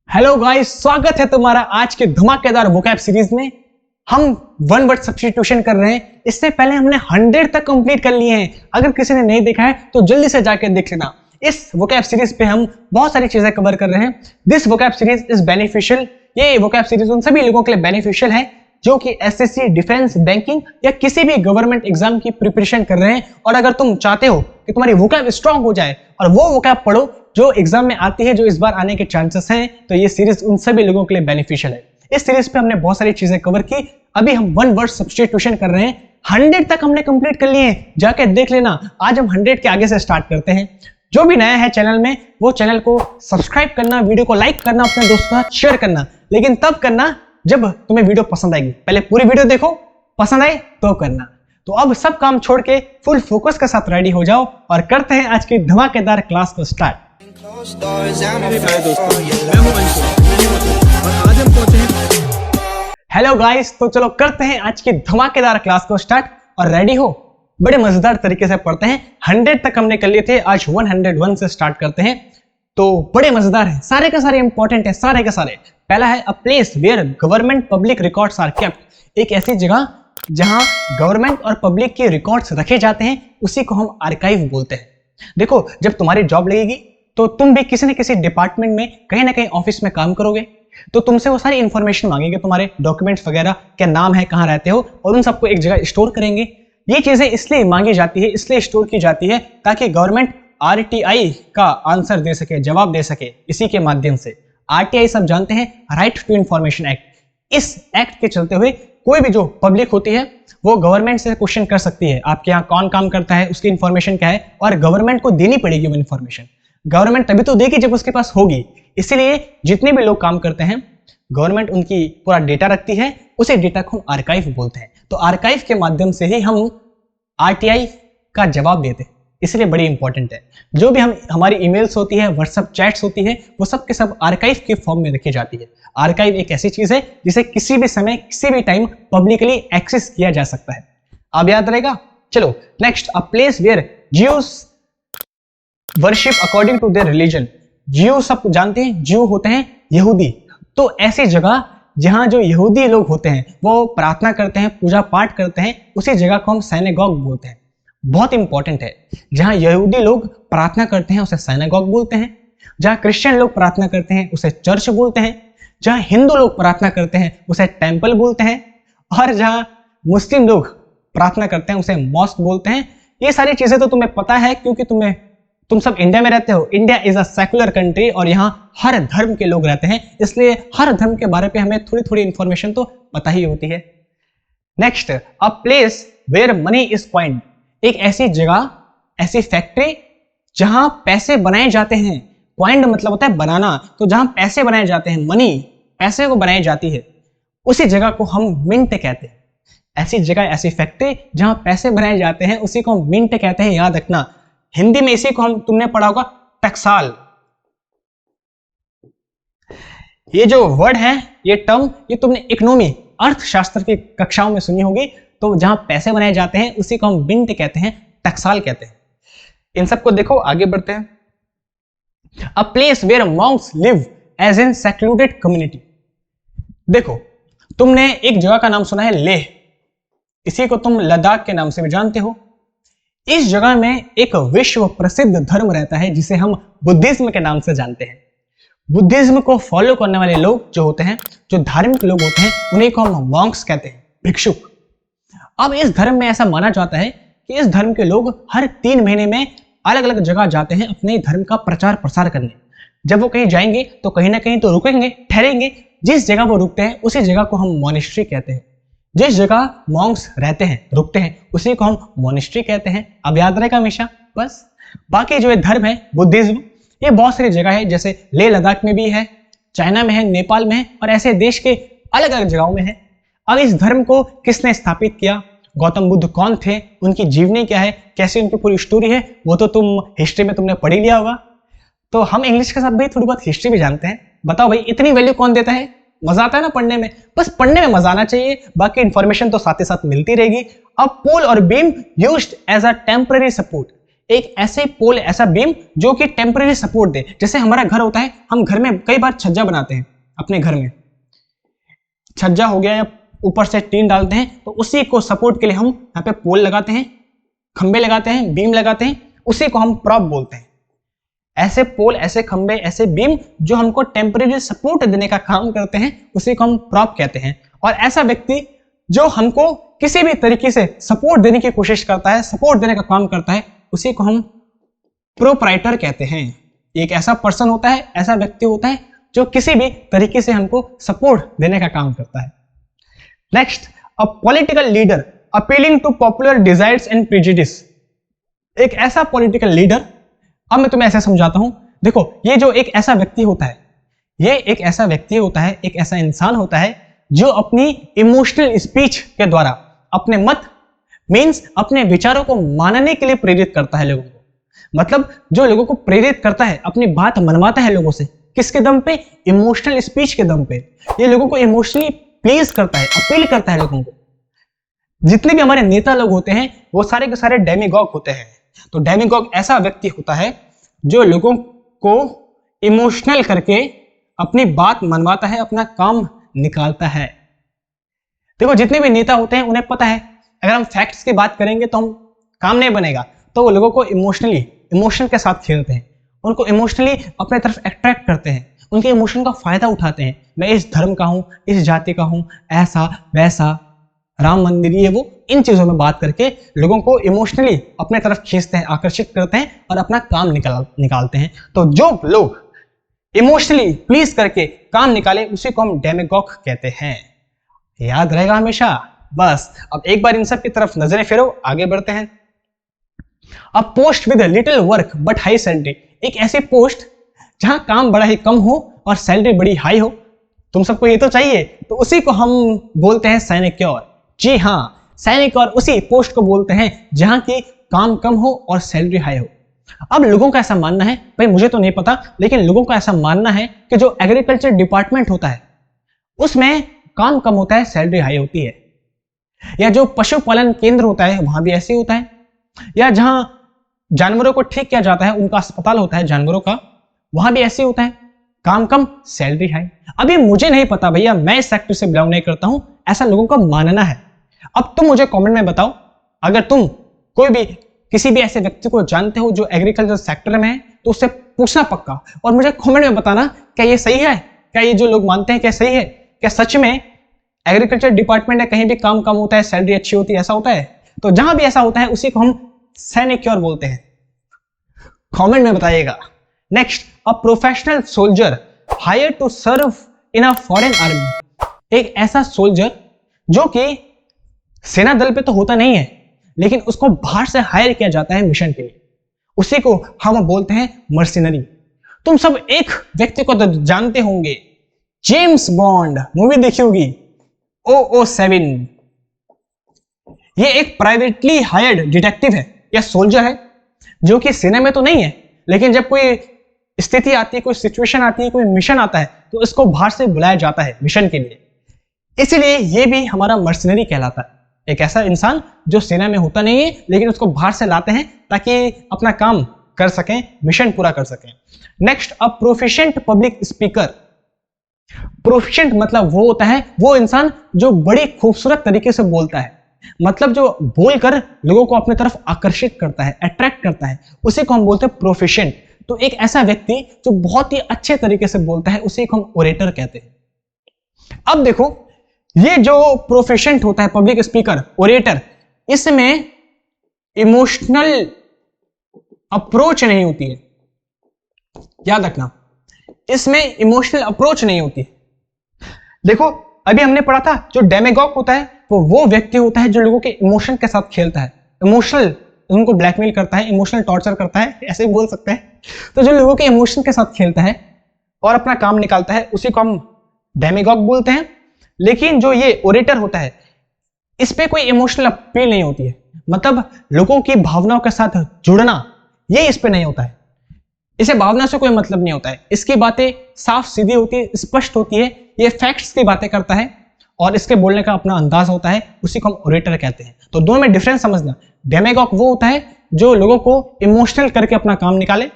Hello guys, स्वागत है तुम्हारा आज के धमाकेदार वोकैब सीरीज में। हम वन वर्ड सब्स्टिट्यूशन कर रहे हैं। इससे पहले हमने 100 तक कंप्लीट कर लिए हैं। अगर किसी ने नहीं देखा है तो जल्दी से जाके देख लेना। इस वोकैब सीरीज पे हम बहुत सारी चीजें कवर कर रहे हैं। This vocab series is beneficial. ये वोकैब सीरीज उन सभी लोगों के लिए बेनिफिशियल है जो कि एसएससी, डिफेंस, बैंकिंग या किसी भी गवर्नमेंट एग्जाम की प्रिपरेशन कर रहे हैं। और अगर तुम चाहते हो कि तुम्हारी वोकैब स्ट्रांग हो जाए और वो वोकैब पढ़ो जो एग्जाम में आती है, जो इस बार आने के चांसेस हैं, तो ये सीरीज उन सभी लोगों के लिए बेनिफिशियल है। इस सीरीज पे हमने बहुत सारी चीजें कवर की। अभी हम वन वर्ड सब्स्टिट्यूशन कर रहे हैं। 100 तक हमने कंप्लीट कर लिए हैं, जाके देख लेना। आज हम 100 के आगे से स्टार्ट करते हैं। जो भी नया है चैनल में, वो चैनल को सब्सक्राइब करना, वीडियो को लाइक करना, अपने दोस्तों के साथ शेयर करना, लेकिन तब करना जब तुम्हें वीडियो पसंद आएगी। पहले पूरी वीडियो देखो, पसंद आए तो करना। तो अब सब काम छोड़ के फुल फोकस के साथ रेडी हो जाओ और करते हैं आज की धमाकेदार क्लास को स्टार्ट। हेलो गाइस, तो चलो करते हैं आज की धमाकेदार क्लास को स्टार्ट और रेडी हो। बड़े मजेदार तरीके से पढ़ते हैं। 100 तक हमने कर लिए थे, आज 101 से स्टार्ट करते हैं। तो बड़े मजेदार है, सारे के सारे इंपॉर्टेंट है, सारे के सारे। पहला है a place where government public records are kept. एक ऐसी जगह जहां गवर्नमेंट और पब्लिक के रिकॉर्ड्स रखे जाते हैं, उसी को हम आर्काइव बोलते हैं। देखो, जब तुम्हारी जॉब लगेगी तो तुम भी किसी न किसी डिपार्टमेंट में, कहीं ना कहीं ऑफिस में काम करोगे, तो तुमसे वो सारी इंफॉर्मेशन मांगेंगे, तुम्हारे डॉक्यूमेंट्स वगैरह, क्या नाम है, कहाँ रहते हो, और उन सबको एक जगह स्टोर करेंगे। ये चीजें इसलिए मांगी जाती है, इसलिए स्टोर की जाती है ताकि गवर्नमेंट आरटीआई का आंसर दे सके, जवाब दे सके। इसी के माध्यम से आरटीआई सब जानते हैं, राइट टू इंफॉर्मेशन एक्ट। इस एक्ट के चलते हुए कोई भी जो पब्लिक होती है वो गवर्नमेंट से क्वेश्चन कर सकती है, आपके यहाँ कौन काम करता है, उसकी इंफॉर्मेशन क्या है, और गवर्नमेंट को देनी पड़ेगी वो इंफॉर्मेशन। गवर्नमेंट तभी तो देगी जब उसके पास होगी। इसीलिए जितने भी लोग काम करते हैं, गवर्नमेंट उनकी पूरा डेटा रखती है, उसे डेटा को हम आर्काइव बोलते हैं। तो आर्काइव के माध्यम से ही हम आरटीआई का जवाब देते हैं, इसलिए बड़ी इंपॉर्टेंट है। जो भी हमारी ईमेल्स होती है, व्हाट्सएप चैट्स होती है, वो सब के सब आर्काइव के फॉर्म में रखी जाती है। आर्काइव एक ऐसी चीज है जिसे किसी भी समय, किसी भी टाइम पब्लिकली एक्सेस किया जा सकता है। अब याद रहेगा। चलो next, a place where Jews worship according to their religion. Jew सब जानते हैं, ज्यू होते हैं यहूदी। तो ऐसी जगह जहां जो यहूदी लोग होते हैं वो प्रार्थना करते हैं, पूजा पाठ करते हैं, उसी जगह को हम सिनेगॉग बोलते हैं। बहुत इंपॉर्टेंट है। जहां यहूदी लोग प्रार्थना करते हैं उसे सिनेगॉग बोलते हैं। जहां क्रिश्चियन लोग प्रार्थना करते हैं उसे चर्च बोलते हैं। जहां हिंदू लोग प्रार्थना करते हैं उसे टेंपल बोलते हैं। और जहां मुस्लिम लोग प्रार्थना करते हैं उसे मॉस्क बोलते हैं। ये सारी चीजें तो तुम्हें पता है क्योंकि तुम सब इंडिया में रहते हो। India is a secular country और यहाँ हर धर्म के लोग रहते हैं, इसलिए हर धर्म के बारे में हमें थोड़ी थोड़ी इंफॉर्मेशन तो पता ही होती है। Next, a place where money is coined. एक ऐसी जगह, ऐसी फैक्ट्री जहां पैसे बनाए जाते हैं। कॉइन्ड मतलब होता है बनाना, तो जहां पैसे बनाए जाते हैं, मनी, पैसे को बनाई जाती है, उसी जगह को हम मिंट कहते हैं। ऐसी जगह, ऐसी फैक्ट्री जहां पैसे बनाए जाते हैं, उसी को हम मिंट कहते हैं। याद रखना, हिंदी में इसी को तुमने पढ़ा होगा टकसाल। ये जो वर्ड है, ये टर्म, ये तुमने इकोनॉमी, अर्थशास्त्र की कक्षाओं में सुनी होगी। तो जहां पैसे बनाए जाते हैं उसी को हम मिंट कहते हैं, टकसाल कहते हैं। इन सबको देखो, आगे बढ़ते हैं। A place where monks live as in secluded community. देखो, तुमने एक जगह का नाम सुना है लेह, इसी को तुम लद्दाख के नाम से भी जानते हो। इस जगह में एक विश्व प्रसिद्ध धर्म रहता है जिसे हम बुद्धिज्म के नाम से जानते हैं। बुद्धिज्म को फॉलो करने वाले लोग जो होते हैं, जो धार्मिक लोग होते हैं, उन्हीं को हम मॉन्क्स कहते हैं, भिक्षुक। अब इस धर्म में ऐसा माना जाता है कि इस धर्म के लोग हर 3 महीने में अलग अलग जगह जाते हैं अपने धर्म का प्रचार प्रसार करने। जब वो कहीं जाएंगे तो कहीं ना कहीं तो रुकेंगे, ठहरेंगे। जिस जगह वो रुकते हैं उसी जगह को हम मॉनेस्ट्री कहते हैं। जिस जगह मॉन्क्स रहते हैं, रुकते हैं, उसी को हम मॉनेस्ट्री कहते हैं। अब याद रहेगा हमेशा। बस बाकी जो धर्म है बुद्धिज्म, ये बहुत सारी जगह है, जैसे लेह लद्दाख में भी है, चाइना में है, नेपाल में है, और ऐसे देश के अलग अलग जगहों में है। अब इस धर्म को किसने स्थापित किया, गौतम बुद्ध कौन थे, उनकी जीवनी क्या है, कैसे उनकी पूरी स्टोरी है, वो तो तुम हिस्ट्री में तुमने पढ़ ही लिया होगा। तो हम इंग्लिश के साथ भाई थोड़ी बहुत हिस्ट्री भी जानते हैं। बताओ भाई, इतनी वैल्यू कौन देता है? मजा आता है ना पढ़ने में। बस पढ़ने में मजा आना चाहिए, बाकी इंफॉर्मेशन तो साथ ही साथ मिलती रहेगी। अब पोल और beam used as a temporary support. एक ऐसे पोल, ऐसा बीम जो कि टेम्परेरी सपोर्ट दे। जैसे हमारा घर होता है, हम घर में कई बार छज्जा बनाते हैं, अपने घर में छज्जा हो गया या ऊपर से टीन डालते हैं, तो उसी को सपोर्ट के लिए हम यहाँ पे पोल लगाते हैं, खंबे लगाते हैं, बीम लगाते हैं, उसी को हम प्रॉप बोलते हैं। ऐसे पोल, ऐसे खंबे, ऐसे बीम जो हमको टेम्परेरी सपोर्ट देने का काम करते हैं, उसी को हम प्रॉप कहते हैं। और ऐसा व्यक्ति जो हमको किसी भी तरीके से सपोर्ट देने की कोशिश करता है, सपोर्ट देने का काम करता है, उसी को हम प्रोप्राइटर कहते हैं। एक ऐसा पर्सन होता है, ऐसा व्यक्ति होता है जो किसी भी तरीके से हमको सपोर्ट देने का काम करता है। Next, a political leader appealing to popular desires and prejudice. एक ऐसा पॉलिटिकल लीडर, अब मैं तुम्हें ऐसे समझाता हूं। देखो, ये जो एक ऐसा व्यक्ति होता है, ये एक ऐसा व्यक्ति होता है, एक ऐसा इंसान होता है जो अपनी इमोशनल स्पीच के द्वारा अपने मत मींस अपने विचारों को मानने के लिए प्रेरित करता है लोगों को। मतलब जो लोगों को प्रेरित करता है, अपनी बात मनवाता है लोगों से, किसके दम पे? इमोशनल स्पीच के दम पे। ये लोगों को इमोशनली प्लीज करता है, अपील करता है लोगों को। जितने भी हमारे नेता लोग होते हैं वो सारे के सारे डेमीगॉग होते हैं। तो डेमीगॉग ऐसा व्यक्ति होता है जो लोगों को इमोशनल करके अपनी बात मनवाता है, अपना काम निकालता है। देखो, जितने भी नेता होते हैं उन्हें पता है अगर हम फैक्ट्स की बात करेंगे तो हम काम नहीं बनेगा, तो वो लोगों को इमोशन के साथ खेलते हैं, उनको इमोशनली अपने तरफ अट्रैक्ट करते हैं, उनके इमोशन का फायदा उठाते हैं। मैं इस धर्म का हूं, इस जाति का हूं, ऐसा वैसा, राम मंदिर, ये वो, इन चीजों में बात करके लोगों को इमोशनली अपने तरफ खींचते हैं, आकर्षित करते हैं और अपना काम निकालते हैं। तो जो लोग इमोशनली प्लीज करके काम निकाले उसी को हम डेमीगॉग कहते हैं। याद रहेगा हमेशा। बस अब एक बार इन सब की तरफ नजरें फेरो, आगे बढ़ते हैं। अब post with little work but high salary. एक ऐसी पोस्ट जहां काम बड़ा ही कम हो और सैलरी बड़ी हाई हो। तुम सबको ये तो चाहिए, तो उसी को हम बोलते हैं सिनेक्योर। जी हाँ, सिनेक्योर उसी पोस्ट को बोलते हैं जहां की काम कम हो और सैलरी हाई हो। अब लोगों का ऐसा मानना है, भाई मुझे तो नहीं पता, लेकिन लोगों का ऐसा मानना है कि जो एग्रीकल्चर डिपार्टमेंट होता है उसमें काम कम होता है, सैलरी हाई होती है। या जो पशुपालन केंद्र होता है वहां भी ऐसे होता है। या जहां जानवरों को ठीक किया जाता है, उनका अस्पताल होता है जानवरों का, वहां भी ऐसे होता है, काम कम सैलरी हाई। अभी मुझे नहीं पता भैया, मैं इस सेक्टर से बिलोंग नहीं करता हूं, ऐसा लोगों का मानना है। अब तुम मुझे कमेंट में बताओ, अगर तुम कोई भी किसी भी ऐसे व्यक्ति को जानते हो जो एग्रीकल्चर सेक्टर में है, तो उससे पूछना पक्का और मुझे कमेंट में बताना, क्या ये सही है? क्या ये जो लोग मानते हैं क्या सही है? क्या सच में एग्रीकल्चर डिपार्टमेंट है कहीं भी काम कम होता है, सैलरी अच्छी होती है, ऐसा होता है? तो जहां भी ऐसा होता है उसी को हम सिनेक्योर बोलते हैं। कमेंट में बताइएगा। Next, a professional soldier hired to serve in a foreign army. एक ऐसा सोल्जर जो कि सेना दल पे तो होता नहीं है, लेकिन उसको बाहर से हायर किया जाता है मिशन के लिए, उसी को हम बोलते हैं मर्सिनरी। तुम सब एक व्यक्ति को तो जानते होंगे, जेम्स बॉन्ड, मूवी देखी होगी, 007। ये एक प्राइवेटली हायर्ड डिटेक्टिव है या सोल्जर है जो कि सेना में तो नहीं है, लेकिन जब कोई स्थिति आती है, कोई सिचुएशन आती है, कोई मिशन आता है, तो इसको बाहर से बुलाया जाता है मिशन के लिए। इसलिए ये भी हमारा मर्सिनरी कहलाता है। एक ऐसा इंसान जो सेना में होता नहीं है, लेकिन उसको बाहर से लाते हैं ताकि अपना काम कर सकें, मिशन पूरा कर सकें। नेक्स्ट, अ प्रोफिशिएंट पब्लिक स्पीकर। प्रोफिशिएंट मतलब वो होता है, वो इंसान जो बड़ी खूबसूरत तरीके से बोलता है, मतलब जो बोलकर लोगों को अपनी तरफ आकर्षित करता है, अट्रैक्ट करता है, उसी को हम बोलते हैं प्रोफिशिएंट। तो एक ऐसा व्यक्ति जो बहुत ही अच्छे तरीके से बोलता है, उसी को हम ओरेटर कहते हैं। अब देखो, ये जो प्रोफिशिएंट होता है, पब्लिक स्पीकर, ओरेटर, इसमें इमोशनल अप्रोच नहीं होती है। याद रखना, इसमें इमोशनल अप्रोच नहीं होती है। देखो, अभी हमने पढ़ा था जो डेमीगॉग होता है वो व्यक्ति होता है जो लोगों के इमोशन के साथ खेलता है, इमोशनल उनको ब्लैकमेल करता है, इमोशनल टॉर्चर करता है, ऐसे ही बोल सकते हैं। तो जो लोगों के इमोशन के साथ खेलता है और अपना काम निकालता है, उसी को हम डेमीगॉग बोलते हैं। लेकिन जो ये ओरेटर होता है, इस पे कोई इमोशनल अपील नहीं होती है, मतलब लोगों की भावनाओं के साथ जुड़ना, ये इस पे नहीं होता है। इसे भावना से कोई मतलब नहीं होता है, इसकी बातें साफ सीधी होती है, स्पष्ट होती है, ये फैक्ट्स की बातें करता है और इसके बोलने का अपना अंदाज होता है, उसी को हम ओरेटर कहते हैं। तो दोनों में डिफरेंस समझना। डेमीगॉग वो होता है जो लोगों को इमोशनल करके अपना काम निकाले,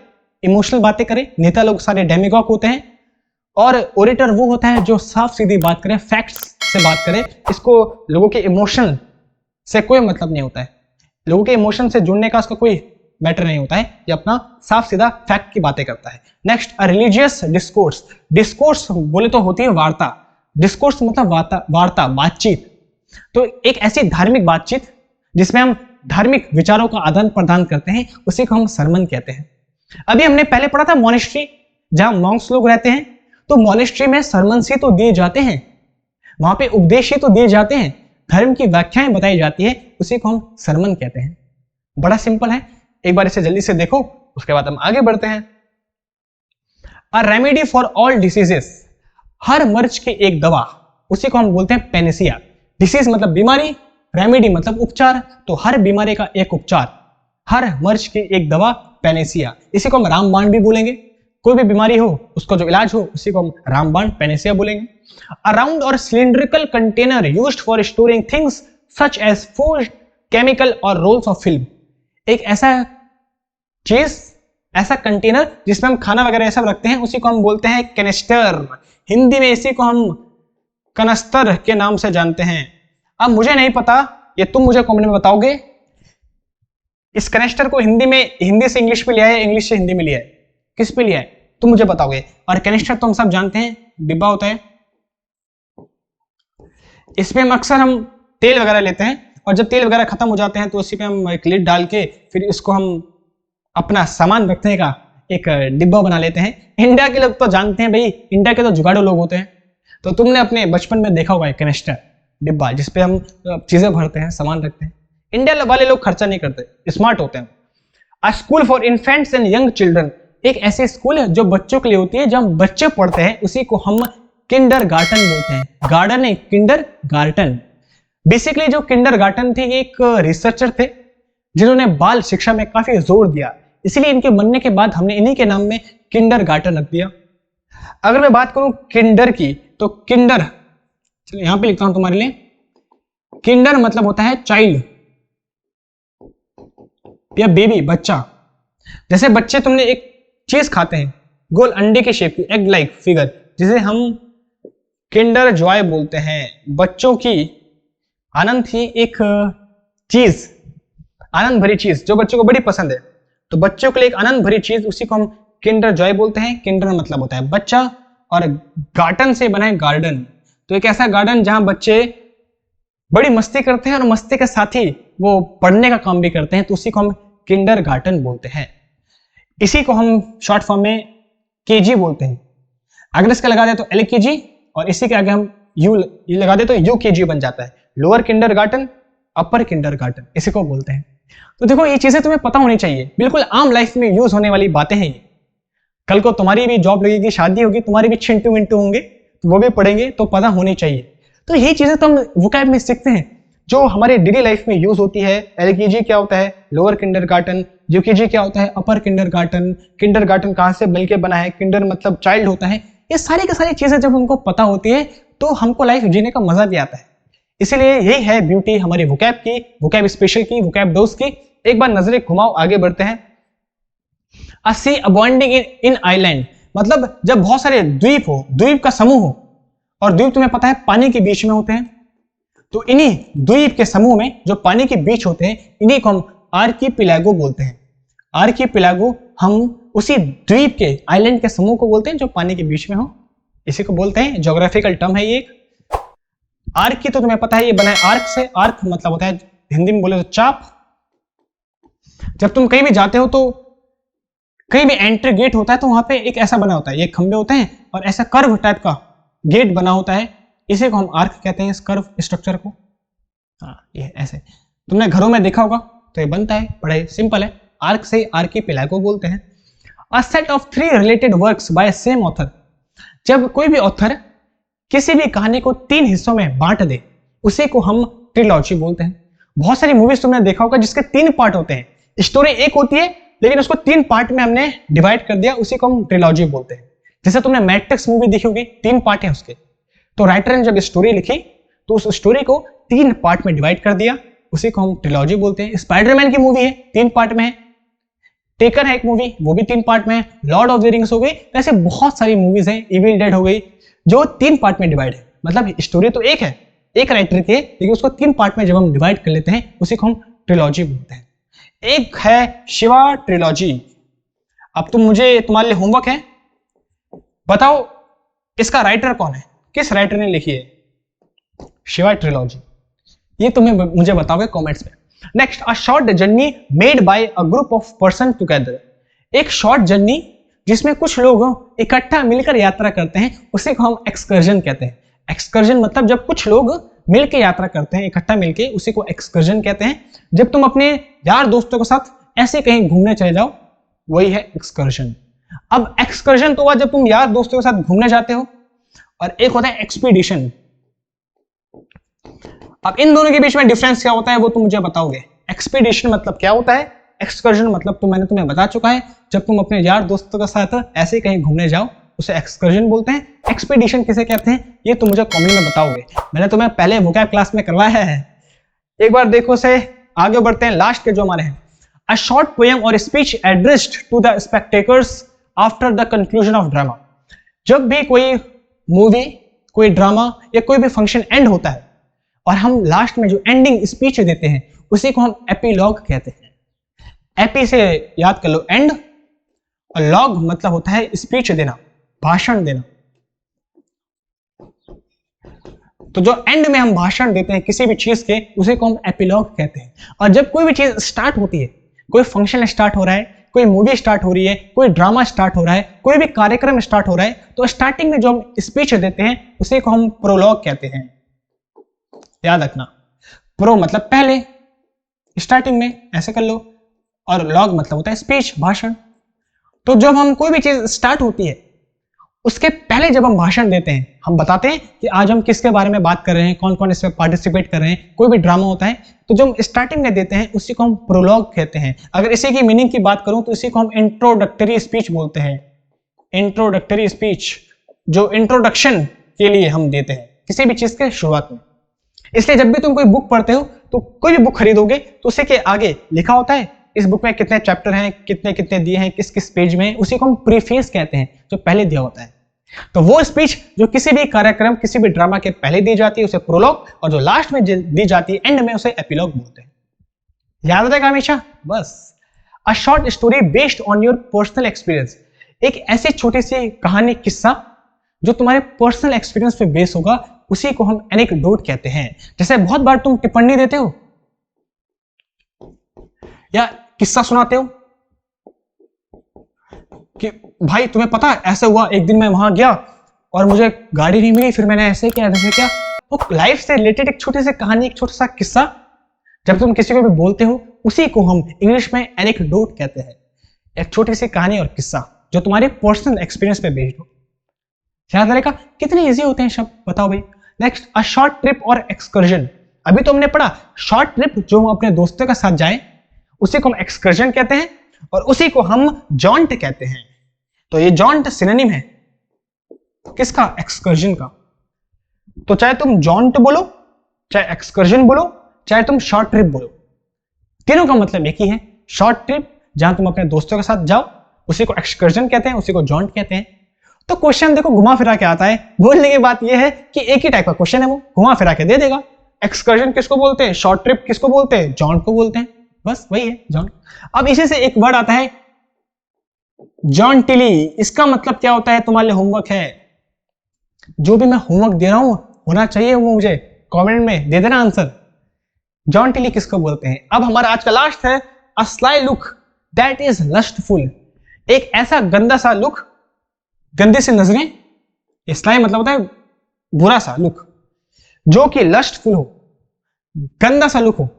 इमोशनल बातें करे। नेता लोग सारे डेमिगॉग होते हैं। और ओरेटर वो होता है जो साफ सीधी बात करे, फैक्ट्स से बात करे। इसको लोगों के इमोशन से कोई मतलब नहीं होता है, लोगों के इमोशन से जुड़ने का उसका कोई मैटर नहीं होता है। ये अपना साफ सीधा फैक्ट की बातें करता है। Next, a religious discourse. Discourse बोले तो होती है वार्ता। डिस्कोर्स मतलब वार्ता, बातचीत। तो एक ऐसी धार्मिक बातचीत जिसमें हम धार्मिक विचारों का आदान प्रदान करते हैं, उसी को हम सरमन कहते हैं। अभी हमने पहले पढ़ा था मॉनेस्ट्री, जहां मॉन्क्स लोग रहते हैं। तो मॉनेस्ट्री में सरमन्स ही तो दिए जाते हैं, वहां पे उपदेश ही तो दिए जाते हैं, धर्म की व्याख्याएं बताई जाती है, उसी को हम सरमन कहते हैं। बड़ा सिंपल है, एक बार इसे जल्दी से देखो, उसके बाद हम आगे बढ़ते हैं। A remedy for all diseases. हर मर्ज की एक दवा, उसी को हम बोलते हैं पेनिसिया। डिसीज मतलब बीमारी, रेमेडी मतलब उपचार, तो हर बीमारी का एक उपचार, हर मर्ज की एक दवा, पेनिसिया। इसी को हम रामबाण भी बोलेंगे। कोई भी बीमारी हो उसको जो इलाज हो उसी को हम रामबाण, पेनिसिया बोलेंगे। A round or cylindrical container used for storing things such as food, chemical or rolls of film. एक ऐसा चीज, ऐसा कंटेनर जिसमें हम खाना वगैरह सब रखते हैं, उसी को हम बोलते हैं कैनिस्टर। हिंदी में इसी को हम कनस्तर के नाम से जानते हैं। अब मुझे नहीं पता, ये तुम मुझे कमेंट में बताओगे, इस कैनिस्टर को हिंदी से इंग्लिश में लिया है, इंग्लिश से हिंदी में लिया है, किस पे लिया है तुम मुझे बताओगे। और कैनिस्टर तो हम सब जानते हैं, डिब्बा होता है, इसमें हम अक्सर तेल वगैरह लेते हैं, और जब तेल वगैरह खत्म हो जाते हैं तो उसी पे हम एक लिड डाल के फिर इसको हम अपना सामान रखने का एक डिब्बा बना लेते हैं। इंडिया के लोग तो जानते हैं भाई, इंडिया के तो जुगाड़ू लोग होते हैं। तो तुमने अपने बचपन में देखा होगा कैनिस्टर डिब्बा, जिसपे हम चीजें भरते हैं, सामान रखते हैं। इंडिया वाले लोग खर्चा नहीं करते, स्मार्ट होते हैं। अ school for infants and young children. एक ऐसी स्कूल है जो बच्चों के लिए होती है, जब बच्चे पढ़ते हैं उसी को हम किंडर गार्टन बोलते हैं। गार्डन नहीं, किंडर गार्टन। बेसिकली जो किंडर गार्टन थे, एक रिसर्चर थे जिन्होंने बाल शिक्षा में काफी जोर दिया, इसलिए इनके बनने के बाद हमने इन्हीं के नाम में किंडर गार्टन रख दिया। अगर मैं बात करूं किंडर की, तो किंडर, चलो यहां पे लिखता हूं तुम्हारे लिए, किंडर मतलब होता है चाइल्ड या बेबी, बच्चा। जैसे बच्चे, तुमने एक चीज खाते हैं गोल अंडे के शेप की, एग लाइक फिगर, जिसे हम किंडर जॉय बोलते हैं। बच्चों की आनंद ही एक चीज, आनंद भरी चीज जो बच्चों को बड़ी पसंद है, तो बच्चों के लिए एक आनंद भरी चीज, उसी को हम किंडर जॉय बोलते हैं। किंडर मतलब होता है बच्चा, और गार्टन से बना है गार्डन, तो एक ऐसा गार्डन जहां बच्चे बड़ी मस्ती करते हैं और मस्ती के साथ ही वो पढ़ने का काम भी करते हैं, तो उसी को हम किंडर गार्टन बोलते हैं। इसी को हम शॉर्ट फॉर्म में केजी बोलते हैं। अगर इसका लगा दे तो एलकेजी, और इसी के आगे हम यू लगा दे तो यूकेजी बन जाता है। लोअर किंडर गार्टन, अपर किंडर गार्टन, इसी को बोलते हैं। तो देखो, ये चीजें तुम्हें पता होनी चाहिए, बिल्कुल आम लाइफ में यूज होने वाली बातें हैं ये। कल को तुम्हारी भी जॉब लगेगी, शादी होगी, तुम्हारे भी छिंटू मिंटू होंगे, तो वो भी पढ़ेंगे, तो पता होनी चाहिए। तो यही चीजें तो हम वोकैब में सीखते हैं जो हमारे डेली लाइफ में यूज होती है। एलकेजी क्या होता है, लोअर किंडर गार्टन। यूकेजी क्या होता है, अपर किंडर गार्टन। किंडर गार्टन कहां से मिलकर बना है, किंडर मतलब चाइल्ड होता है। ये सारी की सारी चीजें जब हमको पता होती है तो हमको लाइफ जीने का मजा भी आता है। इसीलिए यही है ब्यूटी हमारी वोकैब की, वोकैब स्पेशल की, वोकैब डोज की। एक बार नजरें घुमाओ, आगे बढ़ते हैं। अ सी अबॉन्डिंग इन आइलैंड, मतलब जब बहुत सारे द्वीप हो, द्वीप का समूह हो, और द्वीप तुम्हें पता है पानी के बीच में होते हैं, तो इन्हीं द्वीप के समूह में जो पानी के बीच होते हैं, इन्हीं को हम आर्कीपिलागो बोलते हैं। आर्कीपिलागो हम उसी द्वीप के, आइलैंड के समूह को बोलते हैं जो पानी के बीच में हो, इसी को बोलते हैं। ज्योग्राफिकल टर्म है ये एक। आर्क की तो तुम्हें पता है, ये बना है आर्क से। आर्क मतलब होता है हिंदी में बोले तो चाप। जब तुम कहीं भी जाते हो तो कहीं भी एंट्री गेट होता है, तो वहां पे एक ऐसा बना होता है, ये खंबे होते हैं और ऐसा कर्व टाइप का गेट बना होता है, इसे को हम आर्क कहते हैं, इस कर्व स्ट्रक्चर को। हाँ, ये ऐसे तुमने घरों में देखा होगा, तो ये बनता है, बड़े सिंपल है। आर्क से आर्कीपिलागो बोलते हैं। A set of 3 related works by same author, जब कोई भी ऑथर किसी भी कहानी को 3 हिस्सों में बांट दे, उसी को हम ट्रिलॉजी बोलते हैं। बहुत सारी मूवीज तुमने देखा होगा जिसके 3 पार्ट होते हैं, स्टोरी एक होती है लेकिन उसको 3 पार्ट में हमने डिवाइड कर दिया, उसी को हम ट्रिलॉजी बोलते हैं। जैसे तुमने मैट्रिक्स मूवी देखी होगी, 3 पार्ट है उसके, तो राइटर ने जब स्टोरी लिखी तो उस स्टोरी को 3 पार्ट में डिवाइड कर दिया, उसी को हम ट्रिलॉजी बोलते हैं। स्पाइडरमैन की मूवी है, 3 पार्ट में है। टेकन है एक मूवी, वो भी 3 पार्ट में है। लॉर्ड ऑफ द रिंग्स हो गई, ऐसे बहुत सारी मूवीज हैं। इविल डेड हो गई, जो 3 पार्ट में डिवाइड है। मतलब स्टोरी तो एक है, एक राइटर की है, लेकिन उसको 3 पार्ट में जब हम डिवाइड कर लेते हैं उसी को हम ट्रिलॉजी बोलते हैं। एक है शिवा ट्रिलॉजी। अब तुम्हारे लिए होमवर्क है, बताओ इसका राइटर कौन है, किस राइटर ने लिखी है शिवा ट्रिलॉजी, ये तुम्हें मुझे बताओगे कमेंट्स में। Next, a short journey made by a group of person together. एक शॉर्ट जर्नी जिसमें कुछ लोग इकट्ठा मिलकर यात्रा करते हैं, उसे को हम एक्सकर्जन कहते हैं। एक्सकर्जन मतलब जब कुछ लोग मिलकर यात्रा करते हैं, इकट्ठा मिलके, उसी को एक्सकर्जन कहते हैं। जब तुम अपने यार दोस्तों के साथ ऐसे कहीं घूमने चले जाओ, वही है एक्सकर्जन। अब एक्सकर्जन तो हुआ जब तुम यार दोस्तों के साथ घूमने जाते हो, और एक होता है एक्सपीडिशन। अब इन दोनों के बीच में डिफरेंस क्या होता है वो तुम मुझे बताओगे। एक्सपीडिशन मतलब क्या होता है, एक्सकर्जन मतलब तो मैंने तुम्हें बता चुका है, जब तुम अपने यार दोस्तों के साथ ऐसे कहीं घूमने जाओ उसे एक्सकर्जन बोलते हैं। एक्सपीडिशन किसे कहते हैं ये तुम मुझे कमेंट में बताओगे, मैंने तुम्हें पहले वोकैब क्लास में करवाया है। एक बार देखो से आगे बढ़ते हैं। लास्ट के जो हमारे हैं, अ शॉर्ट पोएम और speech addressed to the spectators after the conclusion of drama. जब भी कोई मूवी, कोई ड्रामा या कोई भी फंक्शन एंड होता है और हम लास्ट में जो एंडिंग स्पीच देते हैं उसी को हम एपीलॉग कहते हैं। एपी से याद कर लो एंड, और लॉग मतलब होता है स्पीच देना, भाषण देना। तो जो एंड में हम भाषण देते हैं किसी भी चीज के, उसे को हम एपीलॉग कहते हैं। और जब कोई भी चीज स्टार्ट होती है, कोई फंक्शन स्टार्ट हो रहा है, कोई मूवी स्टार्ट हो रही है, कोई ड्रामा स्टार्ट हो रहा है, कोई भी कार्यक्रम स्टार्ट हो रहा है, तो स्टार्टिंग में जो हम स्पीच देते हैं उसे को हम प्रोलॉग कहते हैं। याद रखना, प्रो मतलब पहले, स्टार्टिंग में ऐसे कर लो, और लॉग मतलब होता है स्पीच, भाषण। तो जब हम कोई भी चीज स्टार्ट होती है उसके पहले जब हम भाषण देते हैं, हम बताते हैं कि आज हम किसके बारे में बात कर रहे हैं, कौन कौन इसमें पार्टिसिपेट कर रहे हैं। कोई भी ड्रामा होता है तो जो हम स्टार्टिंग में देते हैं उसी को हम प्रोलॉग कहते हैं। अगर इसी की मीनिंग की बात करूं तो इसी को हम इंट्रोडक्टरी स्पीच बोलते हैं। इंट्रोडक्टरी स्पीच, जो इंट्रोडक्शन के लिए हम देते हैं किसी भी चीज के शुरुआत में। इसलिए जब भी तुम कोई बुक पढ़ते हो तो कोई भी बुक खरीदोगे तो उसी के आगे लिखा होता है इस बुक में कितने चैप्टर हैं, कितने कितने दिए हैं, किस किस पेज में, उसी को हम प्रीफेस कहते हैं, जो पहले दिया होता है। तो वो स्पीच जो किसी भी कार्यक्रम, किसी भी ड्रामा के पहले दी जाती है उसे प्रोलॉग, और जो लास्ट में दी जाती है एंड में उसे एपिलॉग बोलते हैं। याद रहेगा हमेशा बस। A short story based on your personal experience. एक ऐसी छोटी सी कहानी, किस्सा जो तुम्हारे पर्सनल एक्सपीरियंस पे बेस होगा, उसी को हम एनेक्डोट कहते हैं। जैसे बहुत बार तुम टिप्पणी देते हो या किस्सा सुनाते हो कि भाई तुम्हें पता है ऐसे हुआ, एक दिन मैं वहां गया और मुझे गाड़ी नहीं मिली, फिर मैंने ऐसे किया, ऐसे किया। वो लाइफ से रिलेटेड एक छोटी सी कहानी, एक छोटा सा किस्सा जब तुम किसी को भी बोलते हो, उसी को हम इंग्लिश में एनेक्डोट कहते हैं। एक छोटी सी कहानी और किस्सा जो तुम्हारे पर्सनल एक्सपीरियंस पे बेस्ड हो। याद रहेगा कितने इजी होते हैं शब्द, बताओ भाई। नेक्स्ट, अ शॉर्ट ट्रिप और एक्सकर्जन। अभी तो हमने पढ़ा शॉर्ट ट्रिप जो हम अपने दोस्तों के साथ जाएं उसी को हम एक्सकर्जन कहते हैं, और उसी को हम जॉन्ट कहते हैं। तो ये जॉन्ट सिनोनिम है किसका, एक्सकर्जन का। तो चाहे तुम जॉन्ट बोलो, चाहे एक्सकर्जन बोलो, चाहे तुम शॉर्ट ट्रिप बोलो, तीनों का मतलब एक ही है। शॉर्ट ट्रिप जहां तुम अपने दोस्तों के साथ जाओ उसी को एक्सकर्जन कहते हैं, उसी को जॉन्ट कहते हैं। तो क्वेश्चन देखो घुमा फिरा के आता है। बोलने की बात यह है कि एक ही टाइप का क्वेश्चन है, वो घुमा फिरा के दे देगा। एक्सकर्जन किसको बोलते हैं, शॉर्ट ट्रिप किसको बोलते हैं, जॉन्ट को बोलते हैं, बस वही है जॉन्ट। अब इसी से एक वर्ड आता है जॉन्टिली। इसका मतलब क्या होता है, तुम्हारे लिए होमवर्क है। जो भी मैं होमवर्क दे रहा हूं होना चाहिए वो मुझे कमेंट में दे देना आंसर। जॉन्टिली किसको बोलते हैं। अब हमारा आज का लास्ट है, a sly look that is lustful. एक ऐसा गंदा सा लुक, गंदे से नजरें, स्लाई मतलब होता है बुरा सा लुक, जो कि लस्टफुल हो, गंदा सा लुक हो,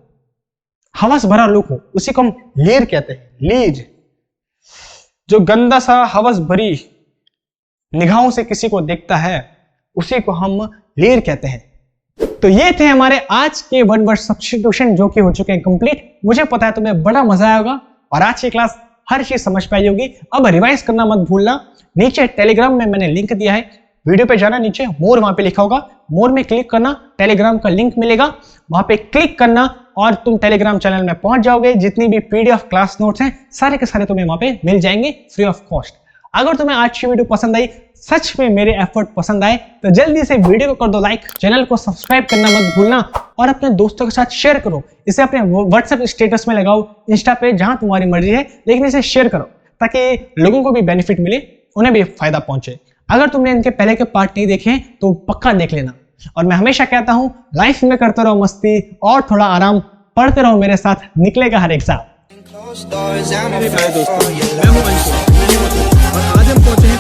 हवस भरा लुक हो, उसी को हम लीर कहते हैं। लीर, जो गंदा सा हवस भरी निगाहों से किसी को देखता है उसी को हम लीर कहते हैं। तो ये थे हमारे आज के वन वर्ड सब्स्टिट्यूशन जो कि हो चुके हैं कंप्लीट। मुझे पता है तुम्हें बड़ा मजा आया होगा और आज की क्लास हर चीज समझ पाई होगी। अब रिवाइज करना मत भूलना, नीचे टेलीग्राम में मैंने लिंक दिया है, वीडियो पे जाना, नीचे मोर वहां पे लिखा होगा, मोर में क्लिक करना, टेलीग्राम का लिंक मिलेगा, वहां पे क्लिक करना और तुम टेलीग्राम चैनल में पहुंच जाओगे। जितनी भी पीडीएफ क्लास नोट्स हैं सारे के सारे तुम्हें वहां पे मिल जाएंगे फ्री ऑफ कॉस्ट। अगर तुम्हें आज की वीडियो पसंद आई, सच में मेरे एफर्ट पसंद आए, तो जल्दी से वीडियो को कर दो लाइक, चैनल को सब्सक्राइब करना मत भूलना और अपने दोस्तों के साथ शेयर करो। इसे अपने व्हाट्सएप स्टेटस में लगाओ, इंस्टा पे, जहां तुम्हारी मर्जी है, लेकिन इसे शेयर करो ताकि लोगों को भी बेनिफिट मिले, उन्हें भी फायदा पहुंचे। अगर तुमने इनके पहले के पार्ट नहीं देखे तो पक्का देख लेना। और मैं हमेशा कहता हूं, लाइफ में करते रहो मस्ती और थोड़ा आराम, पढ़ते रहो मेरे साथ, निकलेगा हर एग्जाम। मेरे प्यारे दोस्तों, मैं हूं अंशु और आज हम पहुंचे हैं